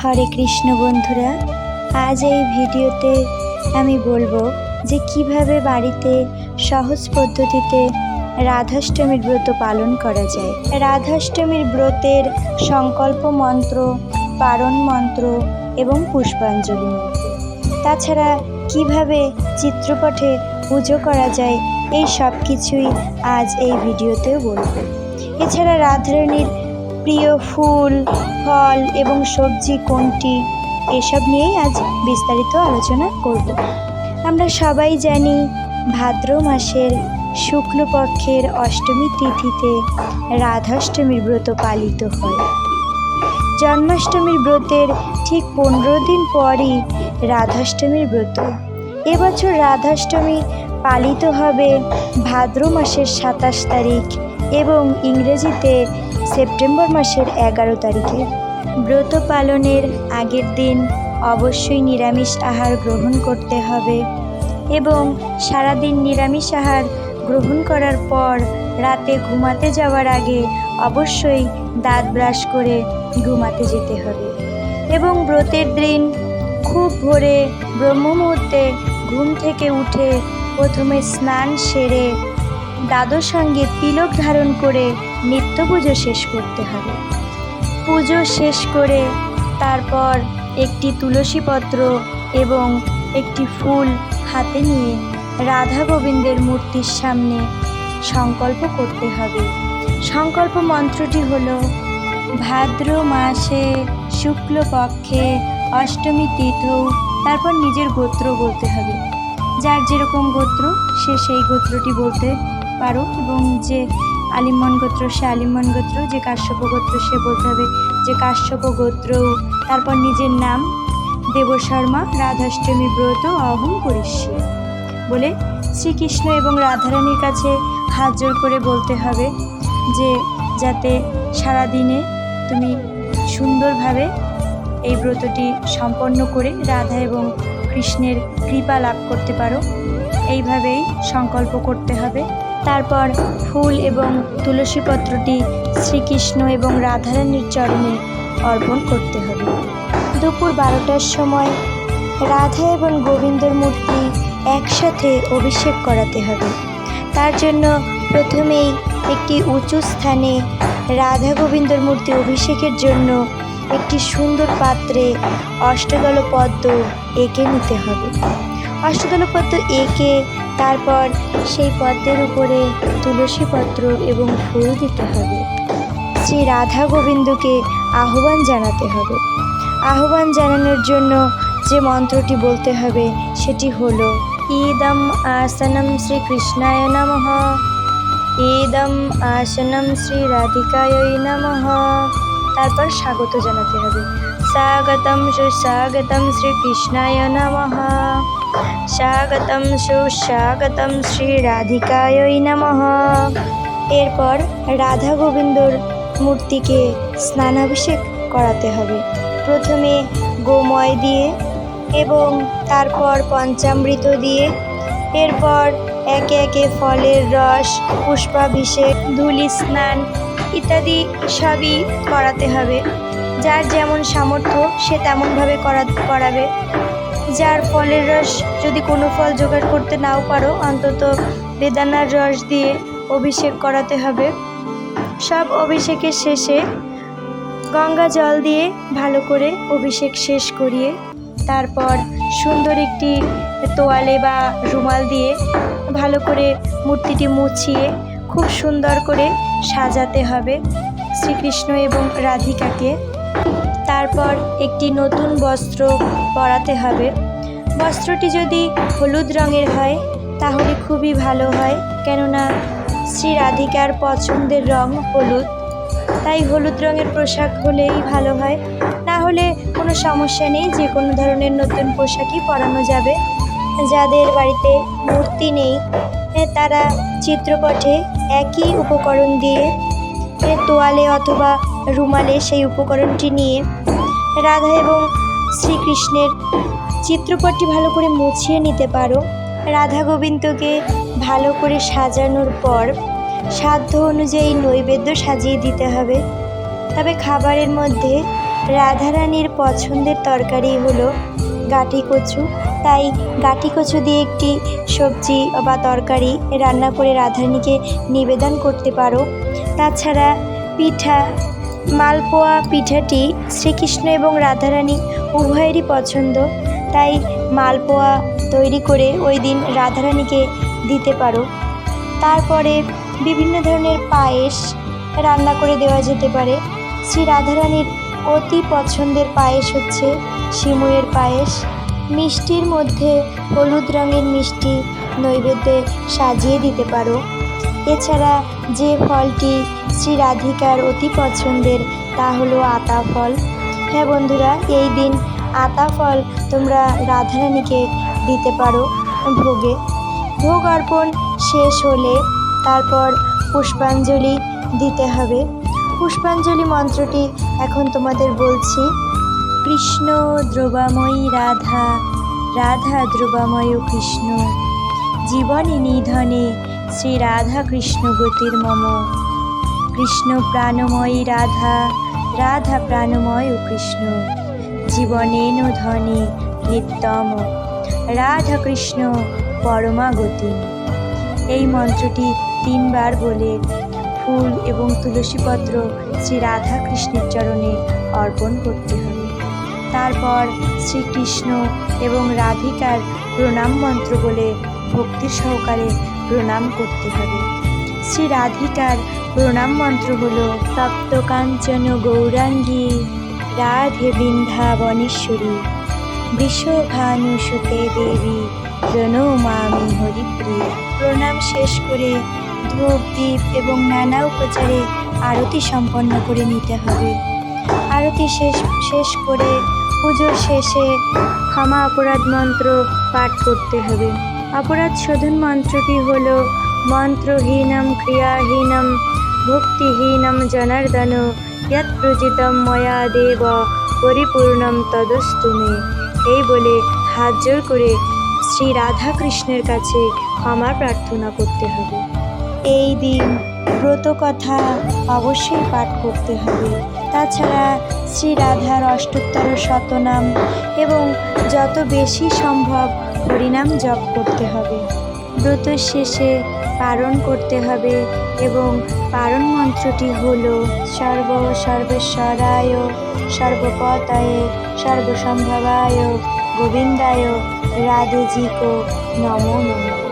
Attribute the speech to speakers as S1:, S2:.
S1: হরে কৃষ্ণ বন্ধুরা, আজ এই ভিডিওতে আমি বলবো যে কিভাবে বাড়িতে সহজ পদ্ধতিতে রাধাষ্টমীর ব্রত পালন করা যায়। রাধাষ্টমীর ব্রতের সংকল্প মন্ত্র, পারণ মন্ত্র এবং পুষ্পাঞ্জলি মন্ত্র, তাছাড়া কিভাবে চিত্রপটে পুজো করা যায়, এই সব কিছুই আজ এই ভিডিওতেও বলবো। এছাড়া রাধারানীর প্রিয় ফুল, ফল এবং সবজি কোনটি, এসব নিয়েই আজ বিস্তারিত আলোচনা করব। আমরা সবাই জানি ভাদ্র মাসের শুক্লপক্ষের অষ্টমী তিথিতে রাধাষ্টমীর ব্রত পালিত হয়। জন্মাষ্টমীর ব্রতের ঠিক 15 দিন পরই রাধাষ্টমীর ব্রত। এবছর রাধাষ্টমী পালিত হবে ভাদ্র মাসের 27 তারিখ এবং ইংরেজিতে সেপ্টেম্বর মাসের 11 তারিখে। ব্রত পালনের আগের দিন অবশ্যই নিরামিষ আহার গ্রহণ করতে হবে এবং সারাদিন নিরামিষ আহার গ্রহণ করার পর রাতে ঘুমাতে যাওয়ার আগে অবশ্যই দাঁত ব্রাশ করে ঘুমাতে যেতে হবে এবং ব্রতের দিন খুব ভোরে ব্রহ্ম মুহূর্তে ঘুম থেকে উঠে প্রথমে স্নান সেরে দ্বাদশ সঙ্গে তিলক ধারণ করে নিত্য পুজো শেষ করতে হবে। পুজো শেষ করে তারপর একটি তুলসী পত্র এবং একটি ফুল হাতে নিয়ে রাধা গোবিন্দের মূর্তির সামনে সংকল্প করতে হবে। সংকল্প মন্ত্রটি হলো, ভাদ্র মাসে শুক্লপক্ষে অষ্টমী তিথৌ, তারপর নিজের গোত্র বলতে হবে। যার যেরকম গোত্র সে সেই গোত্রটি বলতে পারো এবং যে আলিম্বন গোত্র সে আলিম্বন গোত্র, যে কাশ্যপ গোত্র সে বলতে হবে যে কাশ্যপ গোত্র। তারপর নিজের নাম, দেবশর্মা, রাধাষ্টমী ব্রত অহং করিষ্যে বলে শ্রীকৃষ্ণ এবং রাধারানীর কাছে হাত জোর করে বলতে হবে যে যাতে সারাদিনে তুমি সুন্দরভাবে এই ব্রতটি সম্পন্ন করে রাধা এবং কৃষ্ণের কৃপা লাভ করতে পারো। এইভাবেই সংকল্প করতে হবে। তারপর ফুল এবং তুলসী পত্রটি শ্রীকৃষ্ণ এবং রাধারানীর চরণে অর্পণ করতে হবে। দুপুর 12টার সময় রাধা এবং গোবিন্দর মূর্তি একসাথে অভিষেক করাতে হবে। তার জন্য প্রথমেই একটি উঁচু স্থানে রাধা গোবিন্দর মূর্তি অভিষেকের জন্য একটি সুন্দর পাত্রে অষ্টদল পদ্ম এঁকে নিতে হবে। অষ্টদল পদ্ম এঁকে তারপর সেই পদ্মের উপরে তুলসী পত্র এবং ফুল দিতে হবে। শ্রী রাধা গোবিন্দকে আহ্বান জানাতে হবে। আহ্বান জানানোর জন্য যে মন্ত্রটি বলতে হবে সেটি হলো, ইদম আসনম শ্রীকৃষ্ণায় নমঃ, ইদম আসনম শ্রী রাধিকায় নমঃ। তারপর স্বাগত জানাতে হবে, স্বাগতম সুস্বাগতম শ্রীকৃষ্ণায় নমঃ, স্বাগতম সুস্বাগতম শ্রী রাধিকায় নমঃ। এরপর রাধা গোবিন্দর মূর্তিকে স্নানাভিষেক করাতে হবে। প্রথমে গোময় দিয়ে এবং তারপর পঞ্চামৃত দিয়ে, এরপর একে একে ফলের রস, পুষ্পাভিষেক, ধুলি স্নান ইত্যাদি সবই করাতে হবে। যার যেমন সামর্থ্য সে তেমনভাবে করাবে। যার ফলের রস যদি কোনো ফল জোগাড় করতে নাও পারো, অন্তত বেদানার রস দিয়ে অভিষেক করাতে হবে। সব অভিষেকের শেষে গঙ্গা জল দিয়ে ভালো করে অভিষেক শেষ করিয়ে তারপর সুন্দর একটি তোয়ালে বা রুমাল দিয়ে ভালো করে মূর্তিটি মুছিয়ে খুব সুন্দর করে সাজাতে হবে শ্রীকৃষ্ণ এবং রাধিকাকে। তারপর একটি নতুন বস্ত্র পরাতে হবে। বস্ত্রটি যদি হলুদ রঙের হয় তাহলে খুবই ভালো হয়, কেননা শ্রী রাধিকার পছন্দের রং হলুদ, তাই হলুদ রঙের পোশাক হলেই ভালো হয়। না হলে কোনো সমস্যা নেই, যে কোনো ধরনের নতুন পোশাকই পরানো যাবে। যাদের বাড়িতে মূর্তি নেই তারা চিত্রপটে একই উপকরণ দিয়ে তোয়ালে অথবা রুমালে সেই উপকরণটি নিয়ে রাধা এবং শ্রীকৃষ্ণের চিত্রপটটি ভালো করে মুছিয়ে নিতে পারো। রাধা গোবিন্দকে ভালো করে সাজানোর পর সাধ্য অনুযায়ী নৈবেদ্য সাজিয়ে দিতে হবে। তবে খাবারের মধ্যে রাধারানীর পছন্দের তরকারি হলো গাঁটি কচু, তাই গাঁটি কচু দিয়ে একটি সবজি বা তরকারি রান্না করে রাধারানীকে নিবেদন করতে পারো। তাছাড়া পিঠা, মালপোয়া পিঠাটি শ্রীকৃষ্ণ এবং রাধারানী উভয়েরই পছন্দ, তাই মালপোয়া তৈরি করে ওই দিন রাধারানীকে দিতে পারো। তারপরে বিভিন্ন ধরনের পায়েস রান্না করে দেওয়া যেতে পারে। শ্রী রাধারানীর অতি পছন্দের পায়েস হচ্ছে সিমুয়ের পায়েস। মিষ্টির মধ্যে হলুদ রঙের মিষ্টি নৈবেদ্যে সাজিয়ে দিতে পারো। এছাড়া যে ফলটি শ্রী রাধিকার অতি পছন্দের তা হলো আতা ফল। হ্যাঁ বন্ধুরা, এই দিন আতা ফল তোমরা রাধারানীকে দিতে পারো ভোগে। ভোগ অর্পণ শেষ হলে তারপর পুষ্পাঞ্জলি দিতে হবে। পুষ্পাঞ্জলি মন্ত্রটি এখন তোমাদের বলছি। কৃষ্ণ দ্রবাময়ী রাধা, রাধা দ্রবাময় কৃষ্ণ, জীবনে নিধনে শ্রী রাধা কৃষ্ণ গতির মম। কৃষ্ণ প্রাণময়ী রাধা, রাধা প্রাণময় কৃষ্ণ, জীবনেন ধনে নিত্যম রাধা কৃষ্ণ পরমা গতি। এই মন্ত্রটি 3 বার বলে ফুল এবং তুলসীপত্র শ্রী রাধা কৃষ্ণের চরণে অর্পণ করতে হবে। তারপর শ্রীকৃষ্ণ এবং রাধিকার প্রণাম মন্ত্র বলে ভক্তির সহকারে প্রণাম করতে হবে। শ্রী রাধিকার প্রণাম মন্ত্র হল তপ্তকাঞ্চন গৌরাঙ্গী রাধে বৃন্দাবনেশ্বরী, বৃষভানুসুতে দেবী প্রণমামি হরিপ্রিয়া। প্রণাম শেষ করে ধূপ, দীপ এবং নানা উপচারে আরতি সম্পন্ন করে নিতে হবে। আরতি শেষ করে পুজোর শেষে ক্ষমা অপরাধ মন্ত্র পাঠ করতে হবে। অপরাধ শোধন মন্ত্রটি হল মন্ত্রহীনম ক্রিয়াহীনম ভক্তিহীনম জনার্দন যৎ প্রজিতম ময়া দেব পরিপূর্ণম তদস্তু মে। এই বলে হাত জোড় করে শ্রী রাধা কৃষ্ণের কাছে ক্ষমা প্রার্থনা করতে হবে। এই দিন ব্রত কথা অবশ্যই পাঠ করতে হবে। তাছাড়া শ্রী রাধার অষ্টোত্তর শতনাম এবং যত বেশি সম্ভব হরিনাম জপ করতে হবে। ব্রত শেষে পারণ করতে হবে এবং পারণ মন্ত্রটি হল সর্ব সর্বেশ্বরায় সর্বপতায় সর্বসম্ভবায় গোবিন্দায় রাধেজি কো নমো নমঃ।